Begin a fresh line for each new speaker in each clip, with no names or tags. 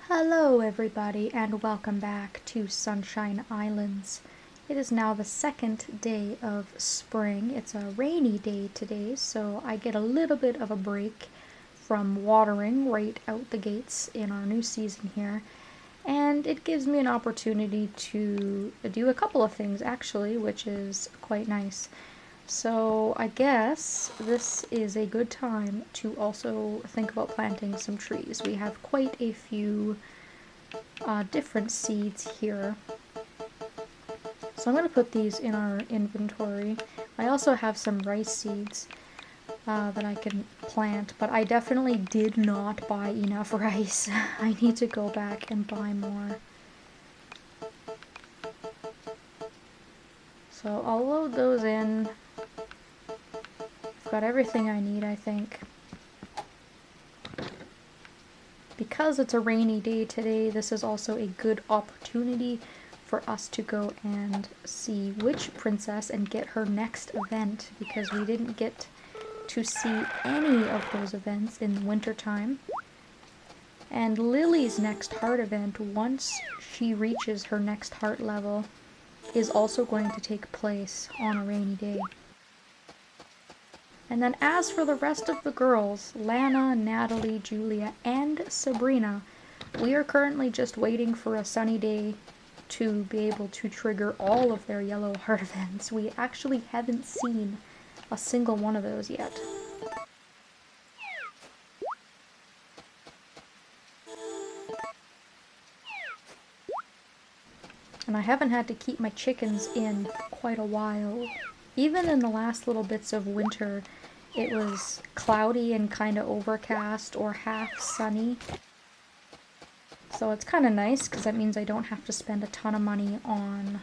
Hello everybody and welcome back to Sunshine Islands. It is now the second day of spring. It's a rainy day today, so I get a little bit of a break from watering right out the gates in our new season here. And it gives me an opportunity to do a couple of things actually, which is quite nice. So I guess this is a good time to also think about planting some trees. We have quite a few different seeds here. So I'm going to put these in our inventory. I also have some rice seeds that I can plant, but I definitely did not buy enough rice. I need to go back and buy more. So I'll load those in. I've got everything I need, I think. Because it's a rainy day today, this is also a good opportunity for us to go and see which princess and get her next event, because we didn't get to see any of those events in the wintertime. And Lily's next heart event, once she reaches her next heart level, is also going to take place on a rainy day. And then as for the rest of the girls, Lana, Natalie, Julia, and Sabrina, we are currently just waiting for a sunny day to be able to trigger all of their yellow heart events. We actually haven't seen a single one of those yet. And I haven't had to keep my chickens in quite a while. Even in the last little bits of winter, it was cloudy and kind of overcast or half sunny. So it's kind of nice because that means I don't have to spend a ton of money on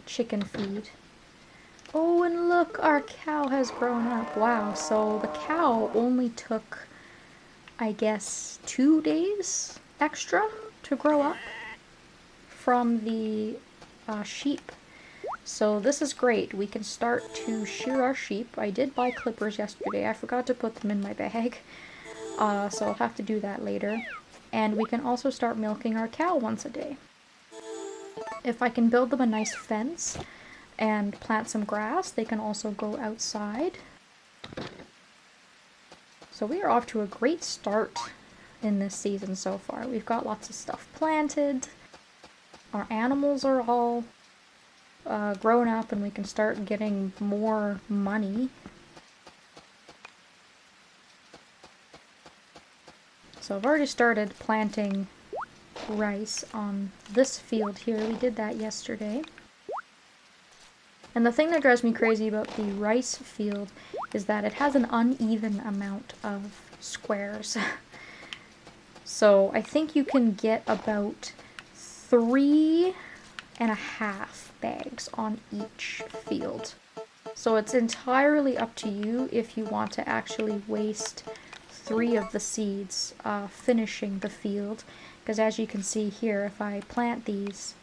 chicken feed. Oh, and look, our cow has grown up. Wow, so the cow only took, I guess, 2 days extra to grow up from the sheep. So this is great. We can start to shear our sheep. I did buy clippers yesterday. I forgot to put them in my bag. So I'll have to do that later. And we can also start milking our cow once a day. If I can build them a nice fence and plant some grass, they can also go outside. So we are off to a great start in this season so far. We've got lots of stuff planted. Our animals are all grown up and we can start getting more money. So I've already started planting rice on this field here. We did that yesterday. And the thing that drives me crazy about the rice field is that it has an uneven amount of squares. So I think you can get about 3.5 bags on each field. So it's entirely up to you if you want to actually waste 3 of the seeds finishing the field, because as you can see here, if I plant these,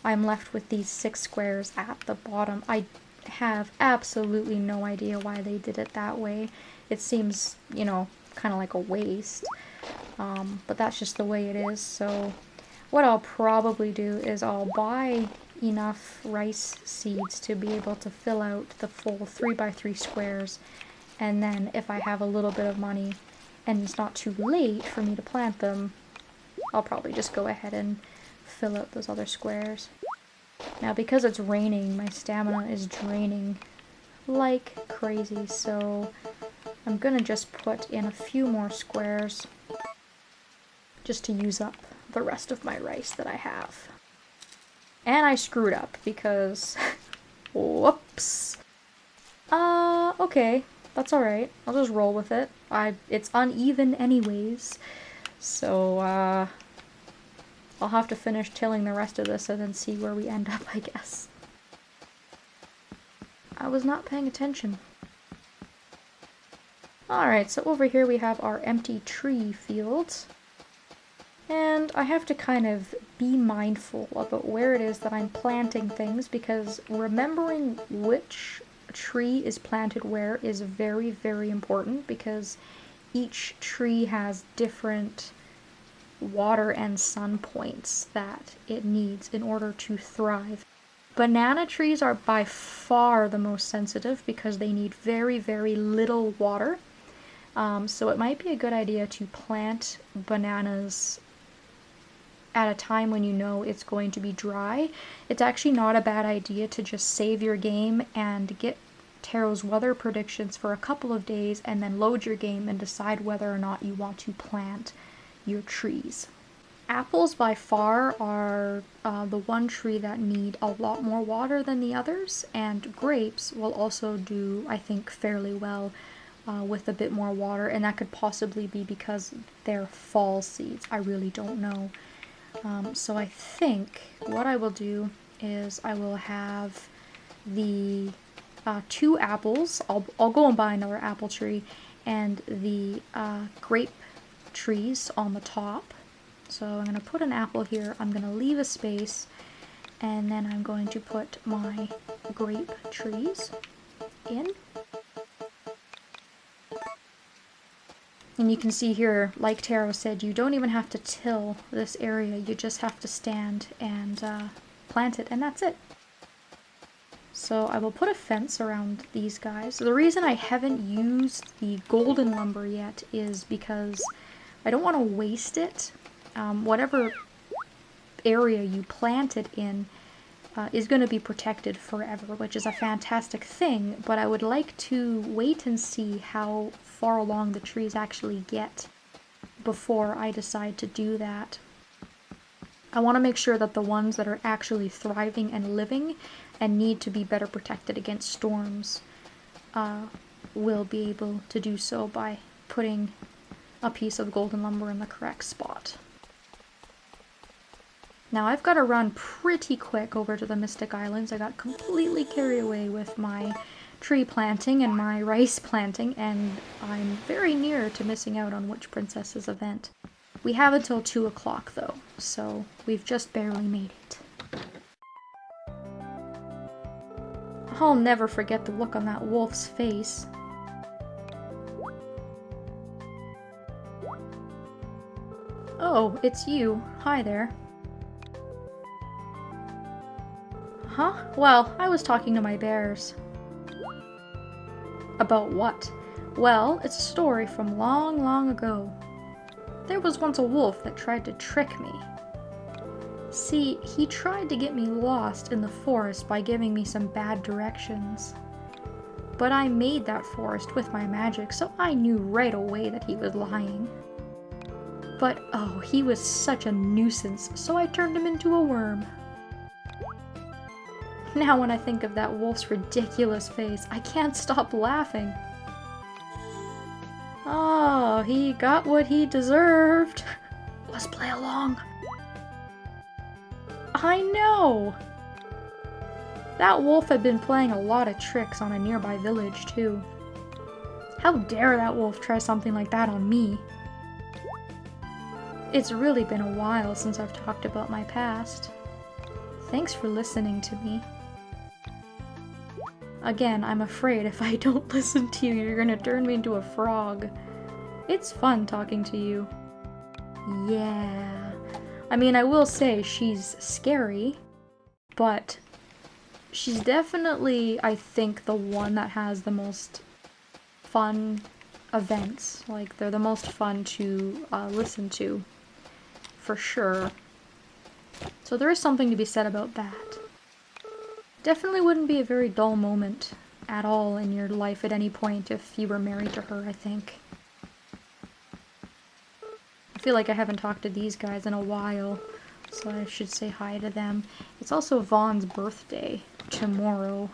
I'm left with these 6 squares at the bottom. I have absolutely no idea why they did it that way. It seems, you know, kind of like a waste, but that's just the way it is. So what I'll probably do is I'll buy enough rice seeds to be able to fill out the full 3x3 squares, and then if I have a little bit of money and it's not too late for me to plant them, I'll probably just go ahead and fill out those other squares. Now because it's raining, my stamina is draining like crazy, so I'm gonna just put in a few more squares just to use up the rest of my rice that I have. And I screwed up because whoops. Okay, that's alright. I'll just roll with it. It's uneven anyways, so I'll have to finish tilling the rest of this and then see where we end up, I guess. I was not paying attention. Alright, so over here we have our empty tree fields. And I have to kind of be mindful about where it is that I'm planting things, because remembering which tree is planted where is very, very important, because each tree has different water and sun points that it needs in order to thrive. Banana trees are by far the most sensitive because they need very, very little water. So it might be a good idea to plant bananas at a time when you know it's going to be dry. It's actually not a bad idea to just save your game and get Tarot's weather predictions for a couple of days and then load your game and decide whether or not you want to plant your trees. Apples by far are the one tree that need a lot more water than the others, and grapes will also do, I think, fairly well with a bit more water, and that could possibly be because they're fall seeds. I really don't know. So I think what I will do is I will have the 2 apples. I'll go and buy another apple tree, and the grape trees on the top. So I'm going to put an apple here, I'm going to leave a space, and then I'm going to put my grape trees in. And you can see here, like Tarot said, you don't even have to till this area, you just have to stand and plant it, and that's it. So I will put a fence around these guys. So the reason I haven't used the golden lumber yet is because I don't want to waste it. Whatever area you plant it in is going to be protected forever, which is a fantastic thing, but I would like to wait and see how far along the trees actually get before I decide to do that. I want to make sure that the ones that are actually thriving and living and need to be better protected against storms will be able to do so by putting a piece of golden lumber in the correct spot. Now I've got to run pretty quick over to the Mystic Islands. I got completely carried away with my tree planting and my rice planting, and I'm very near to missing out on Witch Princess's event. We have until 2 o'clock though, so we've just barely made it. I'll never forget the look on that wolf's face. Oh, it's you. Hi there. Huh? Well, I was talking to my bears. About what? Well, it's a story from long, long ago. There was once a wolf that tried to trick me. See, he tried to get me lost in the forest by giving me some bad directions. But I made that forest with my magic, so I knew right away that he was lying. But oh, he was such a nuisance, so I turned him into a worm. Now when I think of that wolf's ridiculous face, I can't stop laughing. Oh, he got what he deserved. Let's play along. I know! That wolf had been playing a lot of tricks on a nearby village, too. How dare that wolf try something like that on me? It's really been a while since I've talked about my past. Thanks for listening to me. Again, I'm afraid if I don't listen to you, you're gonna turn me into a frog. It's fun talking to you. Yeah. I mean, I will say she's scary, but she's definitely, I think, the one that has the most fun events. Like, they're the most fun to listen to, for sure. So there is something to be said about that. Definitely wouldn't be a very dull moment at all in your life at any point if you were married to her, I think. I feel like I haven't talked to these guys in a while, so I should say hi to them. It's also Vaughn's birthday tomorrow,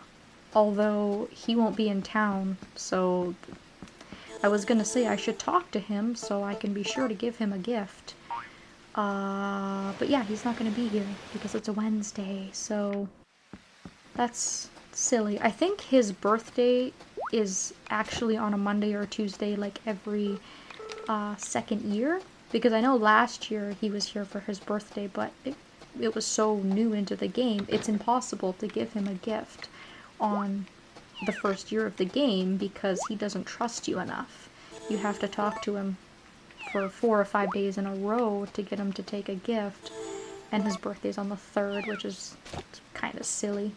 although he won't be in town, so I was gonna say I should talk to him so I can be sure to give him a gift. But yeah, he's not gonna be here because it's a Wednesday, so that's silly. I think his birthday is actually on a Monday or a Tuesday, like every second year. Because I know last year he was here for his birthday, but it was so new into the game, it's impossible to give him a gift on the first year of the game because he doesn't trust you enough. You have to talk to him for 4 or 5 days in a row to get him to take a gift. And his birthday's on the 3rd, which is kind of silly.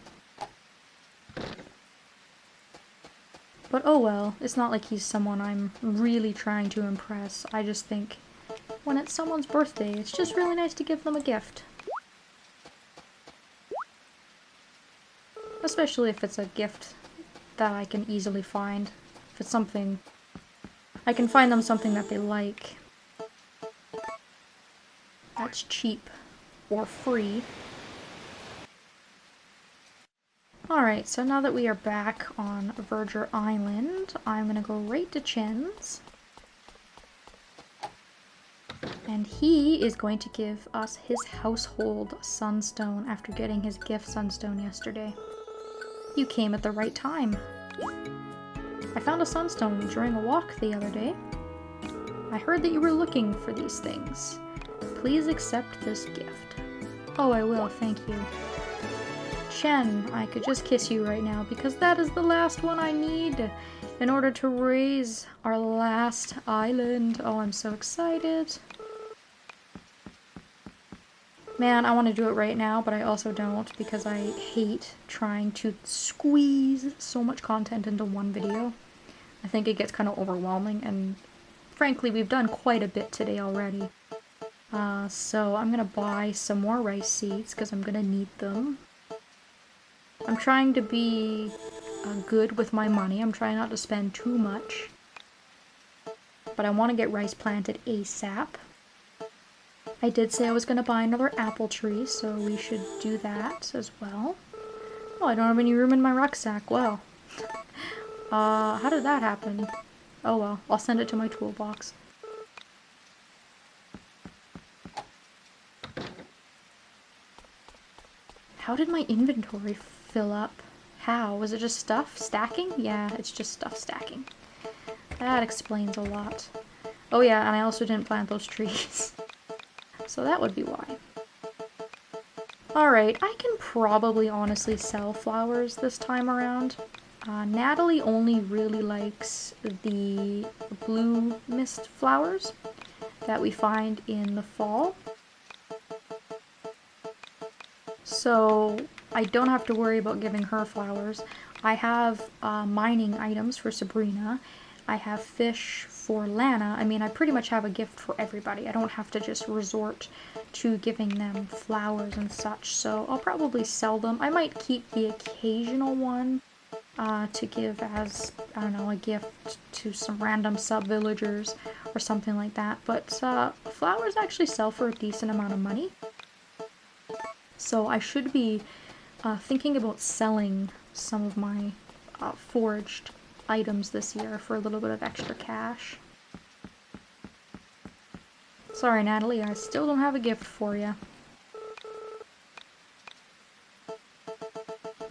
But oh well, it's not like he's someone I'm really trying to impress. I just think when it's someone's birthday, it's just really nice to give them a gift. Especially if it's a gift that I can easily find. If it's something, I can find them something that they like. That's cheap or free. Alright, so now that we are back on Verger Island, I'm gonna go right to Chen's. And he is going to give us his household Sunstone after getting his gift Sunstone yesterday. You came at the right time. I found a Sunstone during a walk the other day. I heard that you were looking for these things. Please accept this gift. Oh, I will, thank you. Chen, I could just kiss you right now because that is the last one I need in order to raise our last island. Oh, I'm so excited. Man, I want to do it right now, but I also don't because I hate trying to squeeze so much content into one video. I think it gets kind of overwhelming, and frankly, we've done quite a bit today already. So I'm gonna buy some more rice seeds because I'm gonna need them. I'm trying to be good with my money. I'm trying not to spend too much. But I want to get rice planted ASAP. I did say I was going to buy another apple tree, so we should do that as well. Oh, I don't have any room in my rucksack. Well. How did that happen? Oh well, I'll send it to my toolbox. How did my inventory fill up? How? Was it just stuff stacking? Yeah, it's just stuff stacking. That explains a lot. Oh yeah, and I also didn't plant those trees. So that would be why. Alright, I can probably honestly sell flowers this time around. Natalie only really likes the blue mist flowers that we find in the fall. So I don't have to worry about giving her flowers. I have mining items for Sabrina. I have fish for Lana. I mean, I pretty much have a gift for everybody. I don't have to just resort to giving them flowers and such. So I'll probably sell them. I might keep the occasional one to give as, I don't know, a gift to some random sub-villagers or something like that. But flowers actually sell for a decent amount of money. So I should be thinking about selling some of my foraged items this year for a little bit of extra cash. Sorry, Natalie, I still don't have a gift for you.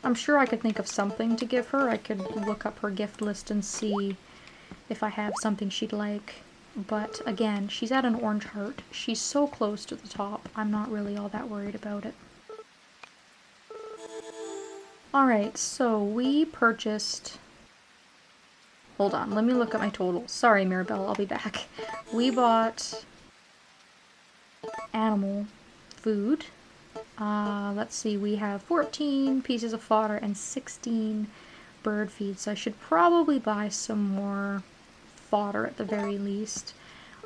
I'm sure I could think of something to give her. I could look up her gift list and see if I have something she'd like. But again, she's at an orange heart. She's so close to the top. I'm not really all that worried about it. Alright, so we purchased... Hold on, let me look at my total. Sorry, Mirabelle, I'll be back. We bought animal food. Let's see, we have 14 pieces of fodder and 16 bird feed, so I should probably buy some more fodder at the very least.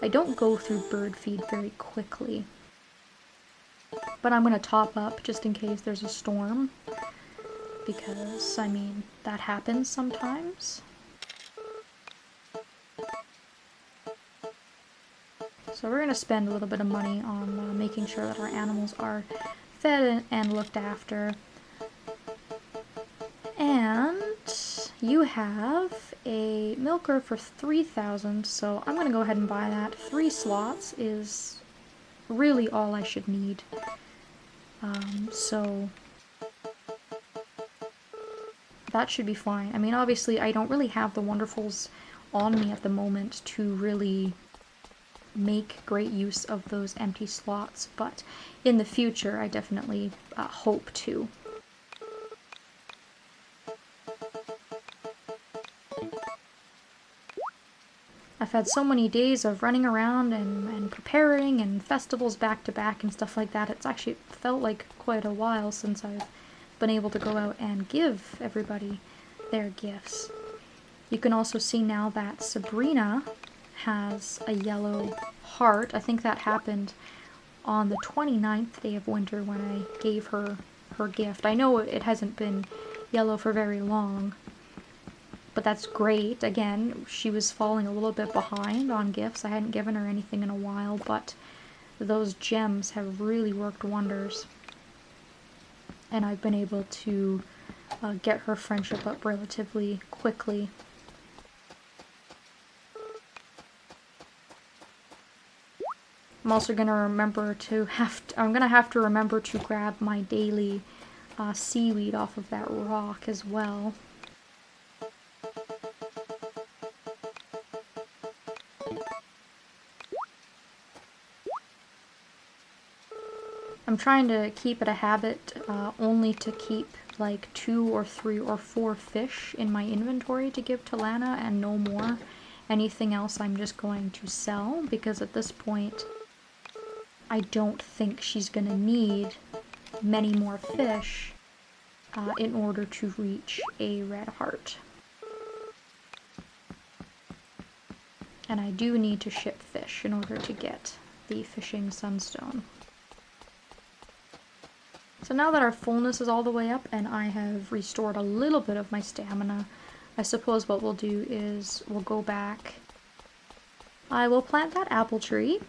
I don't go through bird feed very quickly, but I'm going to top up just in case there's a storm, because, I mean, that happens sometimes. So we're going to spend a little bit of money on making sure that our animals are fed and looked after. And you have a milker for 3,000, so I'm going to go ahead and buy that. 3 slots is really all I should need. So that should be fine. I mean, obviously I don't really have the Wonderfuls on me at the moment to really make great use of those empty slots, but in the future I definitely hope to. I had so many days of running around and preparing and festivals back to back and stuff like that. It's actually felt like quite a while since I've been able to go out and give everybody their gifts. You can also see now that Sabrina has a yellow heart. I think that happened on the 29th day of winter when I gave her her gift. I know it hasn't been yellow for very long, but that's great. Again, she was falling a little bit behind on gifts. I hadn't given her anything in a while, but those gems have really worked wonders. And I've been able to get her friendship up relatively quickly. I'm also going to remember to I'm going to have to remember to grab my daily seaweed off of that rock as well. I'm trying to keep it a habit only to keep like 2 or 3 or 4 fish in my inventory to give to Lana and no more. Anything else I'm just going to sell, because at this point I don't think she's going to need many more fish in order to reach a red heart. And I do need to ship fish in order to get the fishing sunstone. So now that our fullness is all the way up and I have restored a little bit of my stamina, I suppose what we'll do is we'll go back. I will plant that apple tree.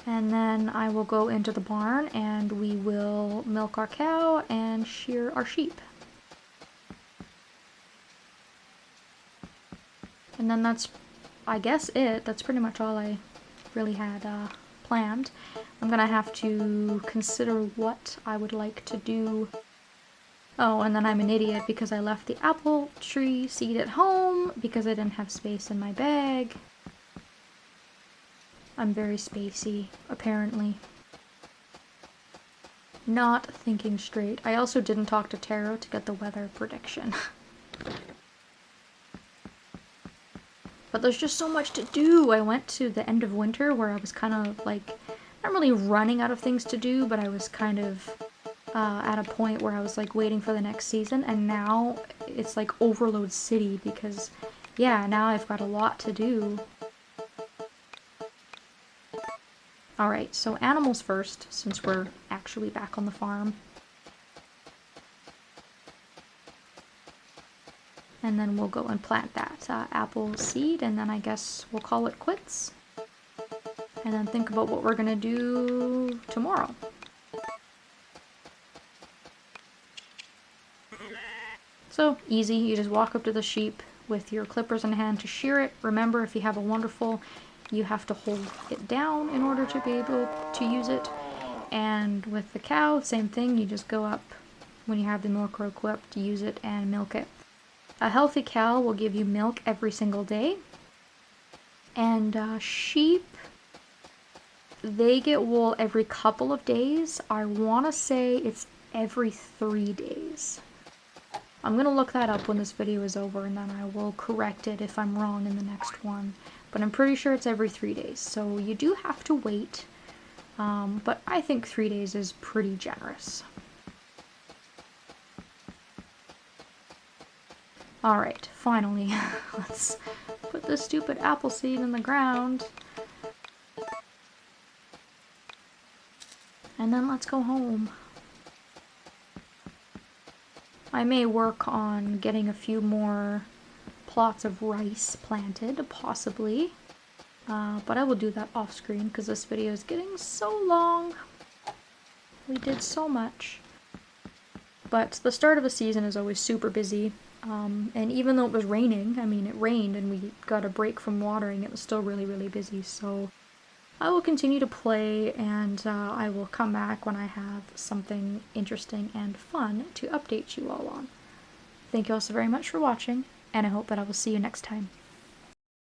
And then I will go into the barn and we will milk our cow and shear our sheep. And then that's, I guess, it. That's pretty much all I really had planned. I'm gonna have to consider what I would like to do. Oh, and then I'm an idiot because I left the apple tree seed at home because I didn't have space in my bag. I'm very spacey, apparently. Not thinking straight. I also didn't talk to Taro to get the weather prediction. But there's just so much to do. I went to the end of winter where I was kind of like, not really running out of things to do, but I was kind of at a point where I was like waiting for the next season, and now it's like overload city because, yeah, now I've got a lot to do. Alright, so animals first, since we're actually back on the farm. And then we'll go and plant that apple seed, and then I guess we'll call it quits. And then think about what we're gonna do tomorrow. So, easy, you just walk up to the sheep with your clippers in hand to shear it. Remember, if you have a wonderful, you have to hold it down in order to be able to use it. And with the cow, same thing, you just go up when you have the milker equipped, use it and milk it. A healthy cow will give you milk every single day. And sheep, they get wool every couple of days. I want to say it's every 3 days. I'm going to look that up when this video is over, and then I will correct it if I'm wrong in the next one. But I'm pretty sure it's every 3 days, so you do have to wait. But I think 3 days is pretty generous. Alright, finally, let's put this stupid apple seed in the ground. And then let's go home. I may work on getting a few more plots of rice planted, possibly. But I will do that off screen because this video is getting so long. We did so much. But the start of a season is always super busy. And even though it was raining, I mean it rained and we got a break from watering, it was still really, really busy. So I will continue to play, and I will come back when I have something interesting and fun to update you all on. Thank you all so very much for watching, and I hope that I will see you next time.